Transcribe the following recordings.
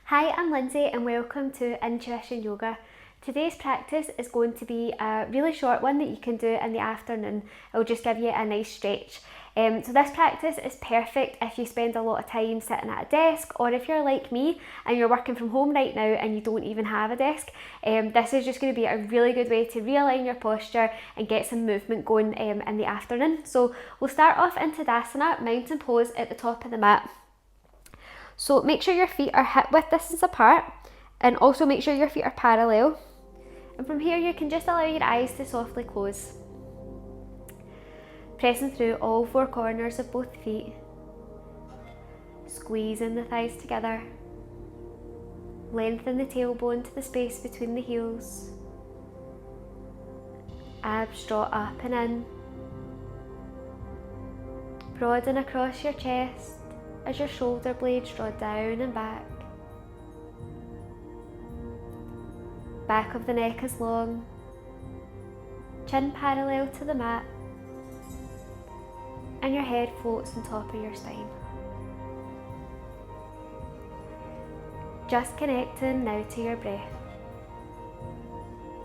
Hi, I'm Lindsay and welcome to Intuition Yoga. Today's practice is going to be a really short one that you can do in the afternoon. It'll just give you a nice stretch. So this practice is perfect if you spend a lot of time sitting at a desk, or if you're like me and you're working from home right now and you don't even have a desk. This is just going to be a really good way to realign your posture and get some movement going in the afternoon. So we'll start off in Tadasana, mountain pose at the top of the mat. So make sure your feet are hip width distance apart, and also make sure your feet are parallel. And from here you can just allow your eyes to softly close. Pressing through all four corners of both feet. Squeezing the thighs together. Lengthen the tailbone to the space between the heels. Abs draw up and in. Broaden across your chest as your shoulder blades draw down and back. Back of the neck is long. Chin parallel to the mat. And your head floats on top of your spine. Just connecting now to your breath.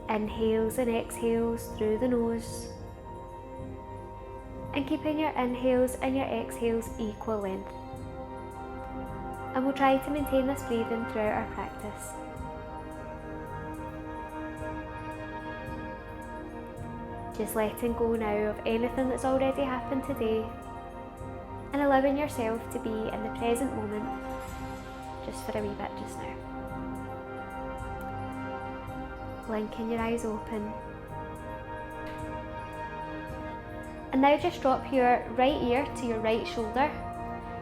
Inhales and exhales through the nose. And keeping your inhales and your exhales equal length. And we'll try to maintain this breathing throughout our practice. Just letting go now of anything that's already happened today, and allowing yourself to be in the present moment just for a wee bit just now. Blinking your eyes open. And now just drop your right ear to your right shoulder,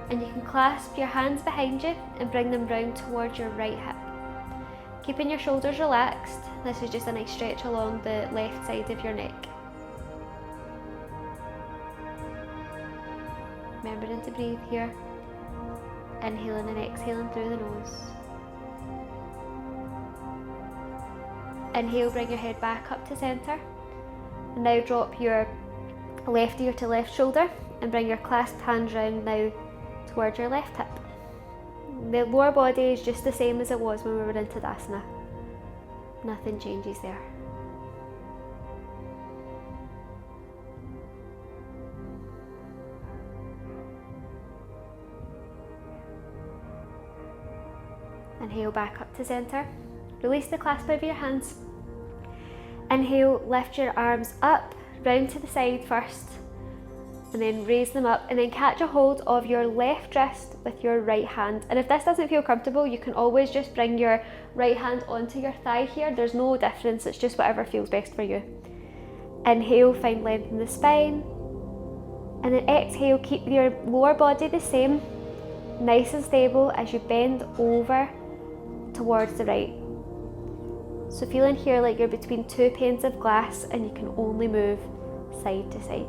and you can clasp your hands behind you and bring them round towards your right hip. Keeping your shoulders relaxed, this is just a nice stretch along the left side of your neck. Remembering to breathe here, inhaling and exhaling through the nose. Inhale, bring your head back up to centre. And now drop your left ear to left shoulder and bring your clasped hands round now towards your left hip. The lower body is just the same as it was when we were in Tadasana. Nothing changes there. Inhale back up to centre. Release the clasp over your hands. Inhale, lift your arms up, round to the side first, and then raise them up, and then catch a hold of your left wrist with your right hand. And if this doesn't feel comfortable, you can always just bring your right hand onto your thigh here. There's no difference, it's just whatever feels best for you. Inhale, find length in the spine, and then exhale, keep your lower body the same, nice and stable as you bend over towards the right. So feeling here like you're between two panes of glass and you can only move side to side.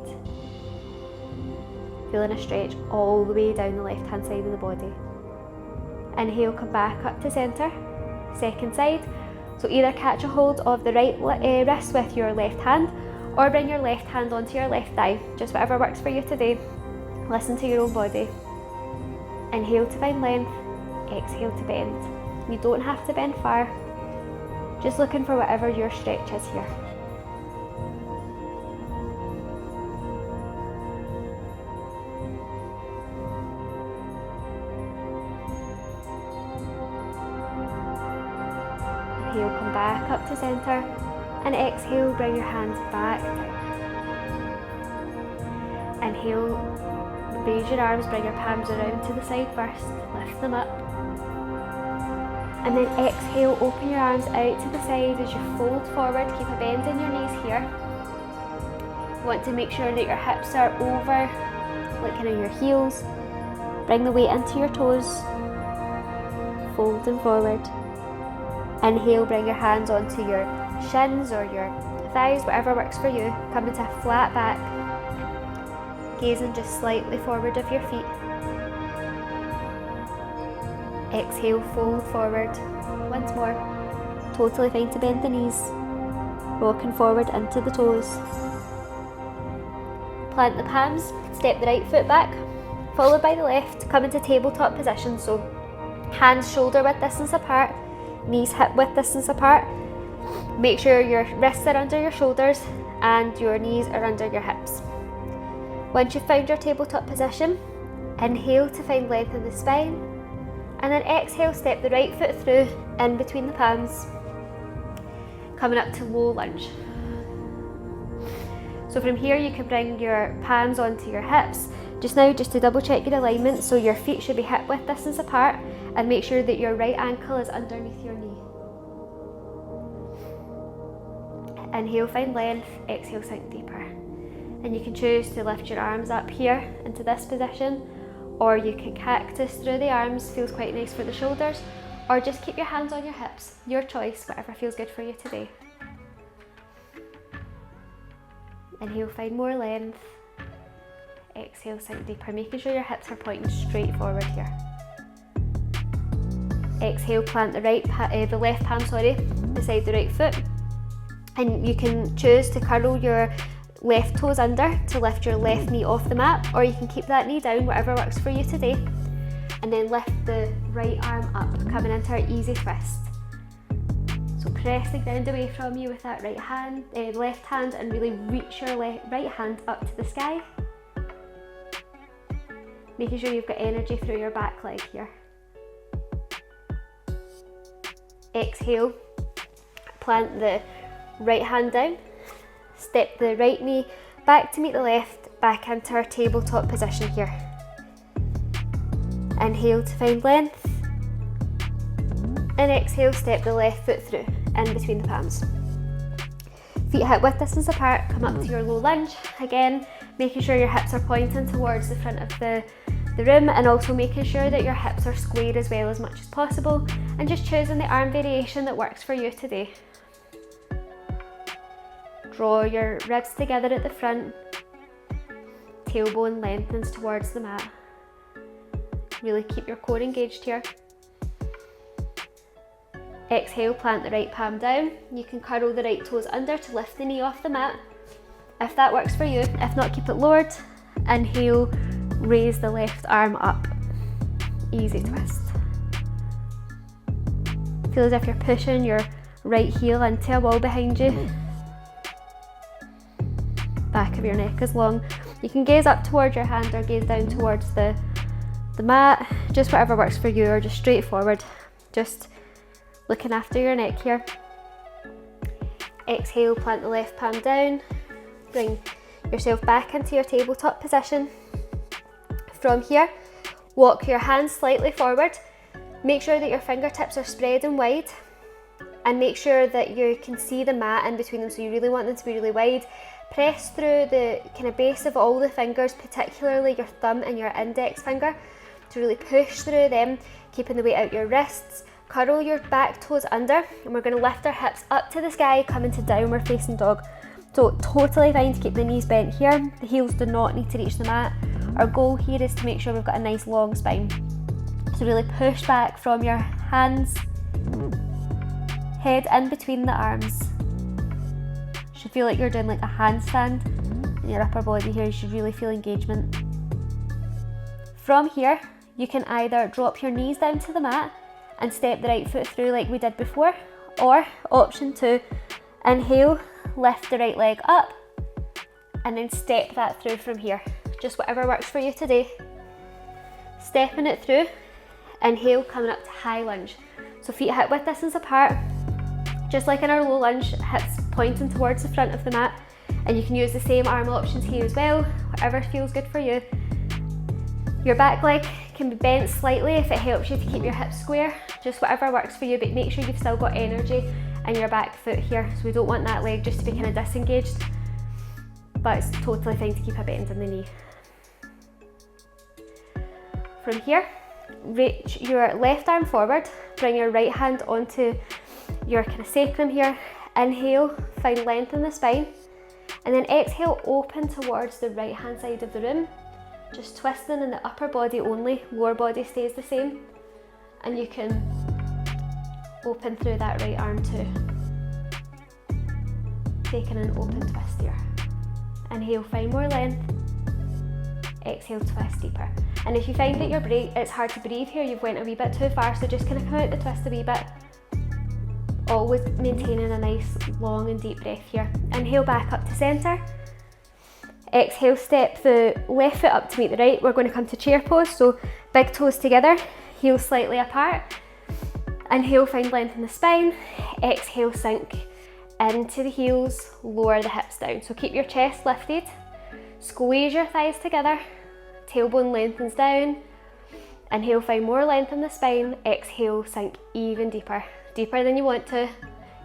Feeling a stretch all the way down the left hand side of the body. Inhale, come back up to centre. Second side. So either catch a hold of the right wrist with your left hand, or bring your left hand onto your left thigh. Just whatever works for you today. Listen to your own body. Inhale to find length. Exhale to bend. You don't have to bend far. Just looking for whatever your stretch is here. Inhale, come back up to centre, and exhale, bring your hands back down. Inhale, raise your arms, bring your palms around to the side first, lift them up. And then exhale, open your arms out to the side as you fold forward. Keep a bend in your knees here. You want to make sure that your hips are over, like kind of your heels. Bring the weight into your toes. Folding forward. Inhale, bring your hands onto your shins or your thighs, whatever works for you. Come into a flat back. Gazing just slightly forward of your feet. Exhale, fold forward. Once more. Totally fine to bend the knees. Rocking forward into the toes. Plant the palms, step the right foot back, followed by the left. Come into tabletop position, so Hands shoulder width distance apart, knees hip width distance apart. Make sure your wrists are under your shoulders and your knees are under your hips. Once you've found your tabletop position, inhale to find length in the spine, and then exhale, step the right foot through in between the palms, coming up to low lunge. So from here you can bring your palms onto your hips. Just now, just to double check your alignment, so your feet should be hip width distance apart, and make sure that your right ankle is underneath your knee. Inhale, find length, exhale, sink deeper. And you can choose to lift your arms up here into this position, or you can cactus through the arms, feels quite nice for the shoulders, or just keep your hands on your hips, your choice, whatever feels good for you today. Inhale, find more length, exhale, sink deeper, making sure your hips are pointing straight forward here. Exhale, plant the left palm, beside the right foot, and you can choose to curl your left toes under to lift your left knee off the mat, or you can keep that knee down, whatever works for you today, and then lift the right arm up, coming into our easy twist. So press the ground away from you with that left hand, and really reach your right hand up to the sky, making sure you've got energy through your back leg here. Exhale, plant the right hand down, step the right knee back to meet the left, back into our tabletop position here. Inhale to find length, and exhale, step the left foot through, in between the palms. Feet hip width distance apart, come up to your low lunge. Again, making sure your hips are pointing towards the front of the room, and also making sure that your hips are square as well as much as possible, and just choosing the arm variation that works for you today. Draw your ribs together at the front, tailbone lengthens towards the mat. Really keep your core engaged here. Exhale, plant the right palm down. You can curl the right toes under to lift the knee off the mat, if that works for you. If not, keep it lowered. Inhale, raise the left arm up. Easy twist. Feel as if you're pushing your right heel into a wall behind you. Back of your neck is long. You can gaze up towards your hand or gaze down towards the mat, just whatever works for you, or just straight forward, just looking after your neck here. Exhale, plant the left palm down, bring yourself back into your tabletop position. From here, walk your hands slightly forward, make sure that your fingertips are spread and wide, and make sure that you can see the mat in between them, so you really want them to be really wide. Press through the kind of base of all the fingers, particularly your thumb and your index finger, to really push through them, keeping the weight out your wrists. Curl your back toes under, and we're going to lift our hips up to the sky, come into downward facing dog. So totally fine to keep the knees bent here. The heels do not need to reach the mat. Our goal here is to make sure we've got a nice long spine. So really push back from your hands, head in between the arms. Should feel like you're doing like a handstand in your upper body here. You should really feel engagement. From here, you can either drop your knees down to the mat and step the right foot through like we did before, or option 2, inhale, lift the right leg up, and then step that through from here. Just whatever works for you today. Stepping it through, inhale, coming up to high lunge. So feet hip width distance apart, just like in our low lunge, hips pointing towards the front of the mat, and you can use the same arm options here as well, whatever feels good for you. Your back leg can be bent slightly if it helps you to keep your hips square, just whatever works for you, but make sure you've still got energy in your back foot here, so we don't want that leg just to be kind of disengaged, but it's totally fine to keep a bend in the knee. From here, reach your left arm forward, bring your right hand onto your kind of sacrum here. Inhale, find length in the spine, and then exhale, open towards the right hand side of the room, just twisting in the upper body only, lower body stays the same, and you can open through that right arm too. Taking an open twist here. Inhale, find more length. exhale, twist deeper. And if you find that it's hard to breathe here, you've went a wee bit too far, so just kind of come out the twist a wee bit. Always maintaining a nice long and deep breath here. Inhale back up to centre. Exhale, step the left foot up to meet the right. We're going to come to chair pose, so big toes together, heels slightly apart. Inhale, find length in the spine. Exhale, sink into the heels, lower the hips down. So keep your chest lifted, squeeze your thighs together, tailbone lengthens down. Inhale, find more length in the spine. Exhale, sink even deeper. Deeper than you want to,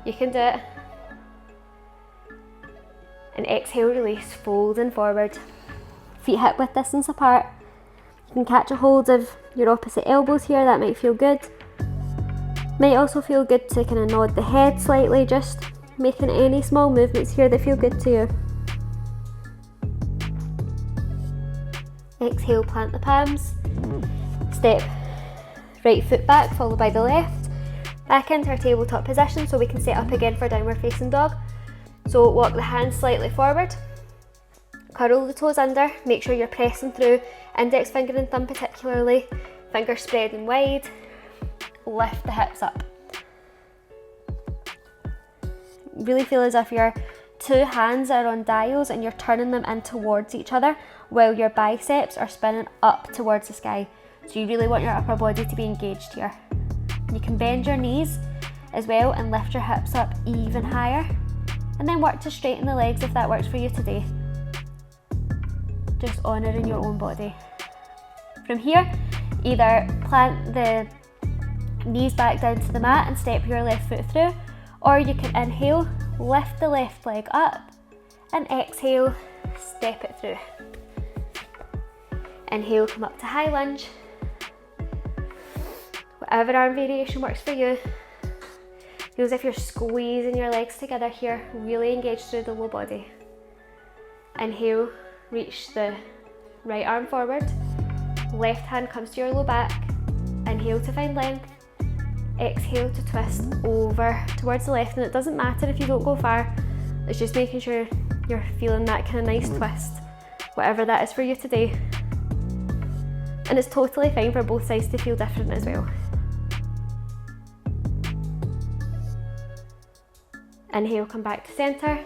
you can do it. And exhale, release, folding forward. Feet hip width distance apart. You can catch a hold of your opposite elbows here, that might feel good. Might also feel good to kind of nod the head slightly, just making any small movements here that feel good to you. Exhale, plant the palms. Step right foot back, followed by the left. Back into our tabletop position so we can set up again for downward facing dog. So walk the hands slightly forward, curl the toes under, make sure you're pressing through, index finger and thumb particularly, fingers spreading wide, lift the hips up. Really feel as if your two hands are on dials and you're turning them in towards each other while your biceps are spinning up towards the sky. So you really want your upper body to be engaged here. You can bend your knees as well and lift your hips up even higher. And then work to straighten the legs if that works for you today. Just honouring your own body. From here, either plant the knees back down to the mat and step your left foot through, or you can inhale, lift the left leg up, and exhale, step it through. Inhale, come up to high lunge. Whatever arm variation works for you. Feel as if you're squeezing your legs together here, really engaged through the low body. Inhale, reach the right arm forward. Left hand comes to your low back. Inhale to find length. Exhale to twist over towards the left, and it doesn't matter if you don't go far. It's just making sure you're feeling that kind of nice twist, whatever that is for you today. And it's totally fine for both sides to feel different as well. Inhale, come back to centre.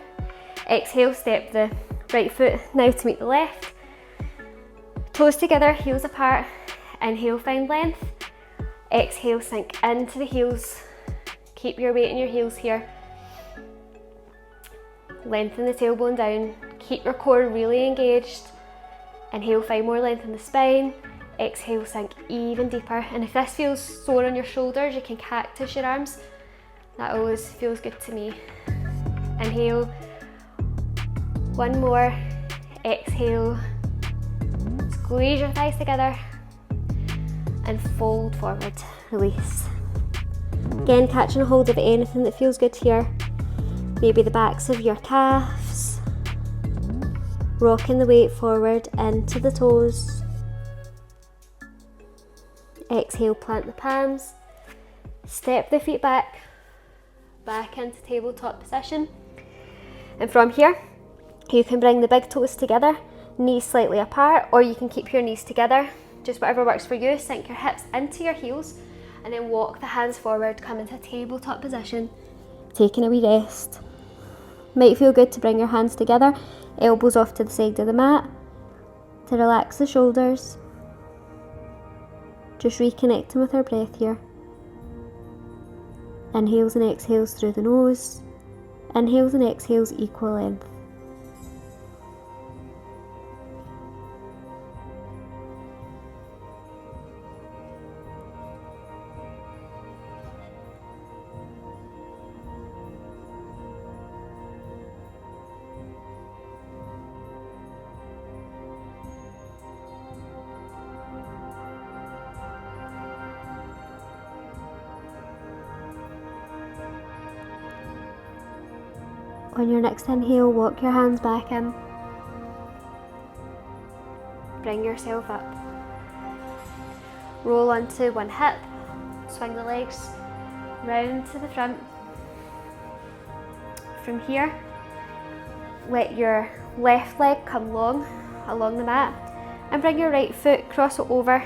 Exhale, step the right foot now to meet the left. Toes together, heels apart. Inhale, find length. Exhale, sink into the heels. Keep your weight in your heels here. Lengthen the tailbone down. Keep your core really engaged. Inhale, find more length in the spine. Exhale, sink even deeper. And if this feels sore on your shoulders, you can cactus your arms. That always feels good to me. Inhale, one more. Exhale, squeeze your thighs together and fold forward, release. Again, catching a hold of anything that feels good here. Maybe the backs of your calves. Rocking the weight forward into the toes. Exhale, plant the palms. Step the feet back into tabletop position. And from here, you can bring the big toes together, knees slightly apart, or you can keep your knees together, just whatever works for you. Sink your hips into your heels and then walk the hands forward, come into tabletop position, taking a wee rest. Might feel good to bring your hands together, elbows off to the side of the mat, to relax the shoulders. Just reconnecting with our breath here. Inhales and exhales through the nose. Inhales and exhales equal length. On your next inhale, walk your hands back in. Bring yourself up. Roll onto one hip, swing the legs round to the front. From here, let your left leg come long along the mat And bring your right foot, cross it over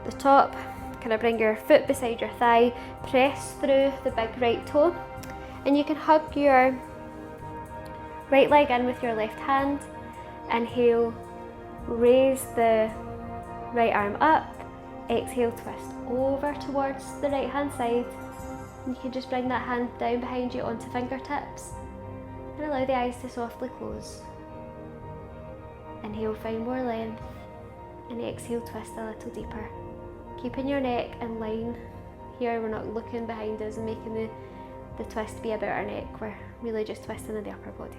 the top, kind of bring your foot beside your thigh, press through the big right toe, and you can hug your right leg in with your left hand. Inhale, raise the right arm up, exhale, twist over towards the right hand side. And you can just bring that hand down behind you onto fingertips and allow the eyes to softly close. Inhale, find more length, and exhale, twist a little deeper. Keeping your neck in line here, we're not looking behind us and making the twist be about our neck, we're really just twisting in the upper body.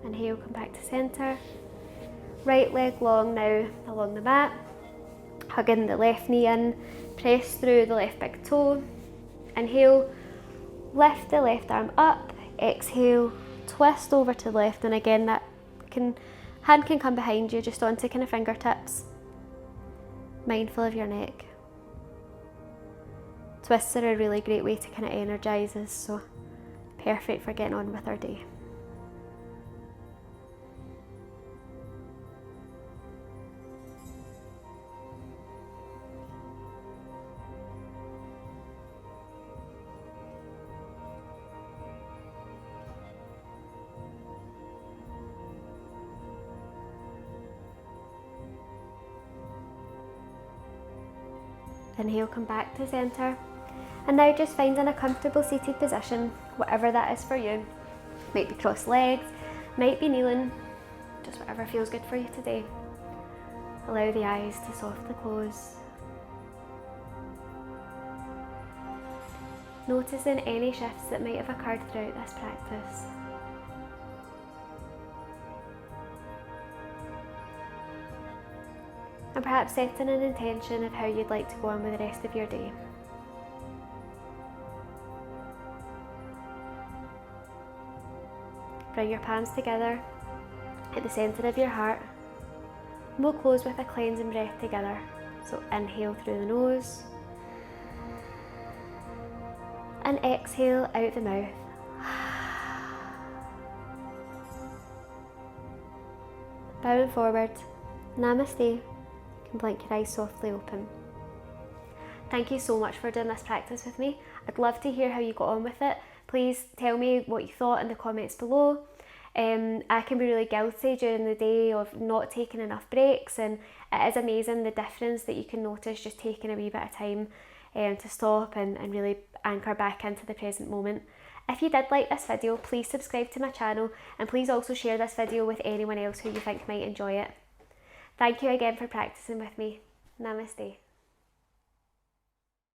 Inhale, come back to centre. Right leg long now along the mat. Hugging the left knee in, press through the left big toe. Inhale, lift the left arm up. Exhale, twist over to the left, and again that hand can come behind you just onto kind of fingertips. Mindful of your neck. Twists are a really great way to kind of energise us, so perfect for getting on with our day. Inhale, come back to centre. And now just finding a comfortable seated position, whatever that is for you. Might be crossed legs, might be kneeling, just whatever feels good for you today. Allow the eyes to softly close. Noticing any shifts that might have occurred throughout this practice. And perhaps setting an intention of how you'd like to go on with the rest of your day. Bring your palms together at the centre of your heart. And we'll close with a cleansing breath together. So inhale through the nose. And exhale out the mouth. Bowing forward. Namaste. You can blink your eyes softly open. Thank you so much for doing this practice with me. I'd love to hear how you got on with it. Please tell me what you thought in the comments below. I can be really guilty during the day of not taking enough breaks, and it is amazing the difference that you can notice just taking a wee bit of time to stop and really anchor back into the present moment. If you did like this video, please subscribe to my channel, and please also share this video with anyone else who you think might enjoy it. Thank you again for practicing with me. Namaste.